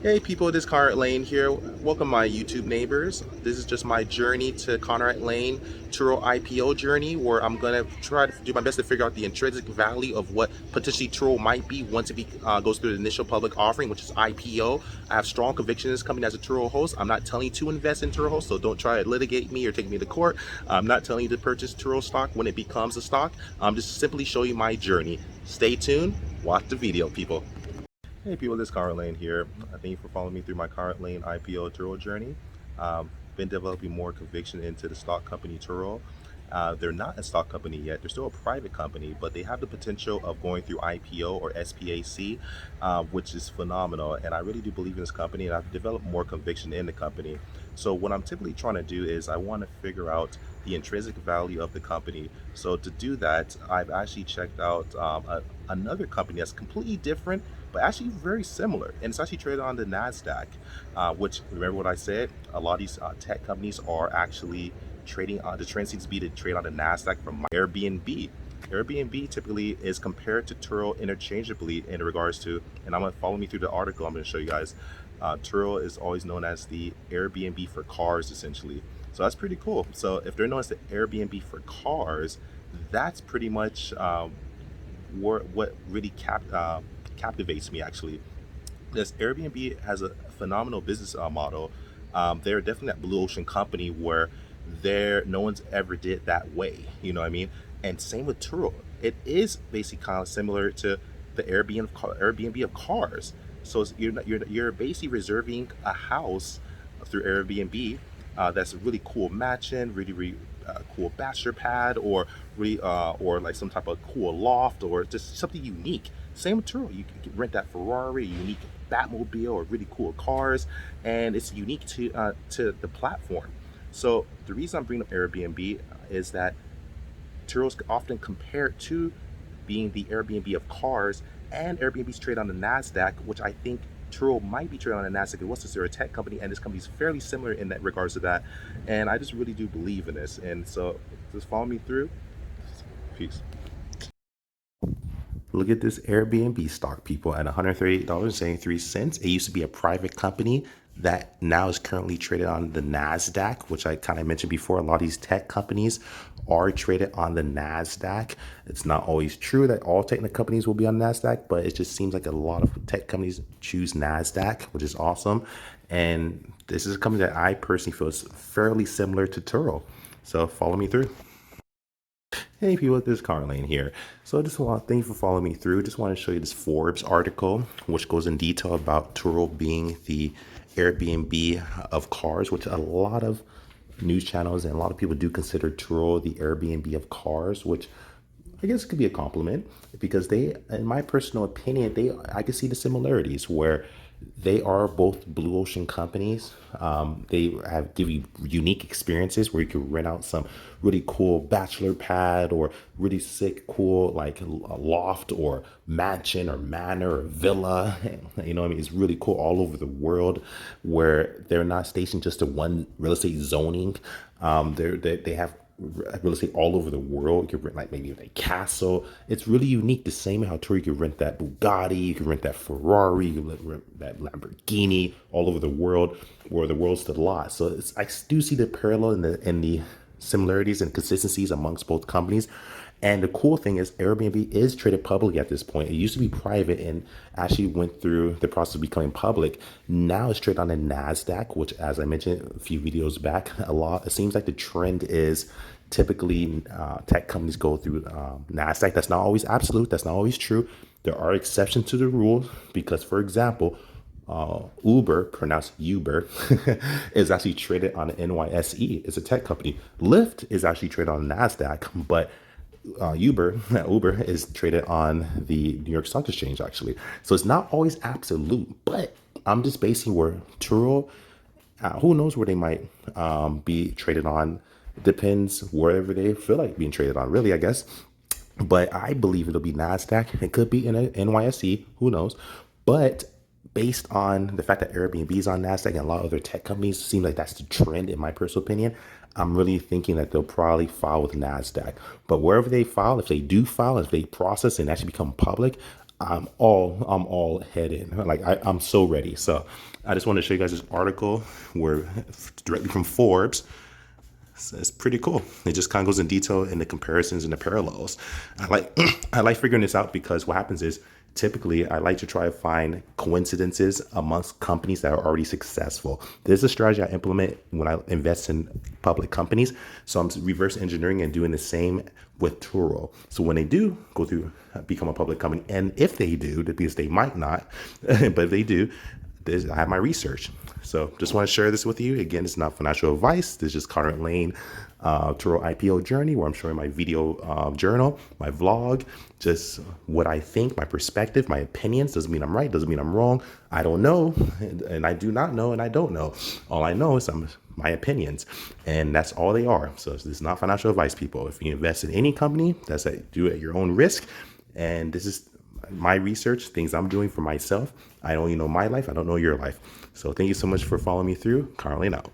Hey people, this is Conrad Layn here. Welcome my YouTube neighbors. This is just my journey to Conrad Layn Turo IPO journey, where I'm gonna try to do my best to figure out the intrinsic value of what potentially Turo might be once goes through the initial public offering, which is IPO. I have strong conviction in this company as a Turo host. I'm not telling you to invest in Turo host, so don't try to litigate me or take me to court. I'm not telling you to purchase Turo stock when it becomes a stock. I'm just simply showing you my journey. Stay tuned. Watch the video, people. Hey people, this is Conrad Layn here. Thank you for following me through my Conrad Layn IPO Turo journey. Been developing more conviction into the stock company Turo. They're not a stock company yet. They're still a private company, but they have the potential of going through IPO or SPAC, which is phenomenal. And I really do believe in this company, and I've developed more conviction in the company. So what I'm typically trying to do is I want to figure out the intrinsic value of the company. So to do that, I've actually checked out another company that's completely different, but actually very similar, and it's actually traded on the Nasdaq. Which, remember what I said? A lot of these tech companies are actually trading on the trend seems to be to trade on the Nasdaq from Airbnb. Airbnb typically is compared to Turo interchangeably in regards to, and I'm gonna follow me through the article. I'm gonna show you guys. Turo is always known as the Airbnb for cars, essentially. So that's pretty cool. So if they're known as the Airbnb for cars, that's pretty much what really captivates me actually. This Airbnb has a phenomenal business model. They're definitely that blue ocean company where no one's ever did that way. You know what I mean? And same with Turo. It is basically kind of similar to the Airbnb of cars. So you're basically reserving a house through Airbnb. That's a really cool mansion, really cool bachelor pad, or or like some type of cool loft, or just something unique. Same with Turo. You can rent that Ferrari, unique Batmobile, or really cool cars, and it's unique to the platform. So the reason I'm bringing up Airbnb is that Turo's often compared to being the Airbnb of cars, and Airbnb's trade on the Nasdaq, which I think Turo might be trading on the Nasdaq. It was they're a tech company, and this company is fairly similar in that regards to that. And I just really do believe in this. And so just follow me through. Peace. Look at this Airbnb stock, people, at $138.73. It used to be a private company that now is currently traded on the Nasdaq, which I kind of mentioned before. A lot of these tech companies are traded on the Nasdaq. It's not always true that all tech companies will be on Nasdaq, but it just seems like a lot of tech companies choose Nasdaq, which is awesome. And this is a company that I personally feel is fairly similar to Turo. So follow me through. Hey people, this is Conrad Layn here. So I just want to thank you for following me through. Just want to show you this Forbes article, which goes in detail about Turo being the Airbnb of cars, which a lot of news channels and a lot of people do consider Turo the Airbnb of cars, which I guess could be a compliment because they, in my personal opinion, I can see the similarities where they are both blue ocean companies. They give you unique experiences where you can rent out some really cool bachelor pad or really sick, cool like a loft or mansion or manor or villa. You know what I mean? It's really cool all over the world where they're not stationed just to one real estate zoning. They have real estate all over the world. You can rent like maybe a castle. It's really unique. The same how Tour, you can rent that Bugatti, you can rent that Ferrari, you can rent that Lamborghini all over the world, where the world's the lot. So I do see the parallel in the similarities and consistencies amongst both companies. And the cool thing is Airbnb is traded publicly at this point. It used to be private and actually went through the process of becoming public. Now it's traded on the Nasdaq, which, as I mentioned a few videos back, it seems like the trend is typically tech companies go through Nasdaq. That's not always absolute. That's not always true. There are exceptions to the rule because, for example, Uber, pronounced Uber, is actually traded on the NYSE. It's a tech company. Lyft is actually traded on Nasdaq, but Uber is traded on the New York Stock Exchange, actually. So it's not always absolute, but I'm just basing where Turo, who knows where they might be traded on. It depends wherever they feel like being traded on, really, I guess. But I believe it'll be NASDAQ. It could be in a NYSE, who knows. But based on the fact that Airbnb is on NASDAQ and a lot of other tech companies seem like that's the trend, in my personal opinion, I'm really thinking that they'll probably file with NASDAQ. But wherever they file, if they do file, if they process and actually become public, I'm all head in. Like I'm so ready. So I just want to show you guys this article where directly from Forbes. So it's pretty cool. It just kind of goes in detail in the comparisons and the parallels. I like I like figuring this out because what happens is typically I like to try to find coincidences amongst companies that are already successful. This is a strategy I implement when I invest in public companies. So I'm reverse engineering and doing the same with Turo. So when they do go through become a public company, and if they do, because they might not, but if they do, I have my research. So just want to share this with you. Again, it's not financial advice. This is just Conrad Layn, Turo IPO journey, where I'm showing my video journal, my vlog, just what I think, my perspective, my opinions. Doesn't mean I'm right. Doesn't mean I'm wrong. I don't know. And I do not know. And I don't know. All I know is my opinions. And that's all they are. So this is not financial advice, people. If you invest in any company, do it at your own risk. And this is my research, things I'm doing for myself. I only know my life. I don't know your life. So thank you so much for following me through. Conrad Layn out.